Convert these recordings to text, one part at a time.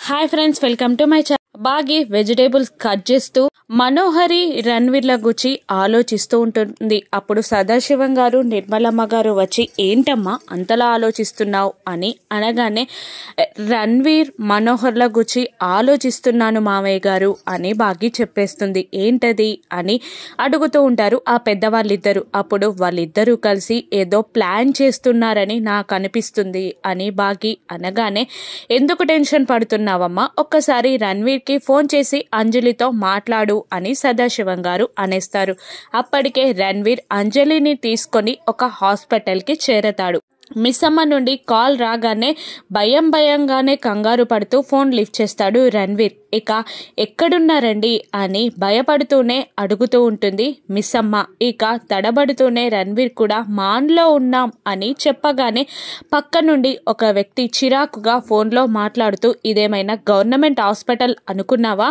Hi friends, welcome to my channel. Bagi vegetables cut చేస్తూ మనోహరి రణ్వీర్ల గురించి ఆలోచిస్తూ ఉంటుంది. అప్పుడు సదాశివం గారు నిర్మలమ్మ గారు వచ్చి, ఏంటమ్మా అంతలా ఆలోచిస్తున్నావు అని అనగానే, రణ్వీర్ మనోహర్ల గురించి ఆలోచిస్తున్నాను మామయ్య గారు అని బాగి చెప్పేస్తుంది. ఏంటది అని అడుగుతూ ఉంటారు ఆ పెద్దవాళ్ళిద్దరు. అప్పుడు వాళ్ళిద్దరూ కలిసి ఏదో ప్లాన్ చేస్తున్నారని నాకు అనిపిస్తుంది అని బాగి అనగానే, ఎందుకు టెన్షన్ పడుతున్నావమ్మా, ఒక్కసారి రణ్వీర్కి ఫోన్ చేసి అంజలితో మాట్లాడు అని సదాశివం గారు అనేస్తారు. అప్పటికే రణ్వీర్ అంజలిని తీసుకొని ఒక హాస్పిటల్కి చేరతాడు. మిస్సమ్మ నుండి కాల్ రాగానే భయంగానే కంగారు పడుతూ ఫోన్ లిఫ్ట్ చేస్తాడు రణ్వీర్. ఇక ఎక్కడున్నారండి అని భయపడుతూనే అడుగుతూ ఉంటుంది మిస్సమ్మ. ఇక తడబడుతూనే రణ్వీర్ కూడా మాన్లో ఉన్నాం అని చెప్పగానే పక్క నుండి ఒక వ్యక్తి చిరాకుగా ఫోన్లో మాట్లాడుతూ, ఇదేమైనా గవర్నమెంట్ హాస్పిటల్ అనుకున్నావా,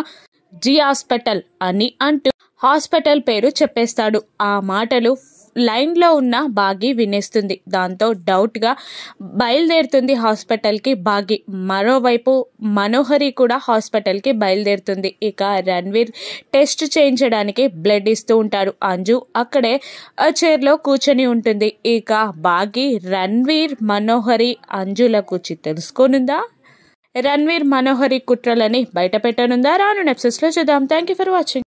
జీ హాస్పిటల్ అని అంటూ హాస్పిటల్ పేరు చెప్పేస్తాడు. ఆ మాటలు లైన్లో ఉన్న బాగి వినేస్తుంది. దాంతో డౌట్గా బయలుదేరుతుంది హాస్పిటల్కి బాగి. మరోవైపు మనోహరి కూడా హాస్పిటల్కి బయలుదేరుతుంది. ఇక రణ్వీర్ టెస్ట్ చేయించడానికి బ్లడ్ ఇస్తూ ఉంటాడు. అంజు అక్కడే చైర్లో కూర్చొని ఉంటుంది. ఇక బాగి రణ్వీర్ మనోహరి అంజుల గురించి తెలుసుకోనుందా, రణ్వీర్ మనోహరి కుట్రలని బయట పెట్టనుందా, రాను ఎపిసోడ్స్లో చూద్దాం. Thank you for watching.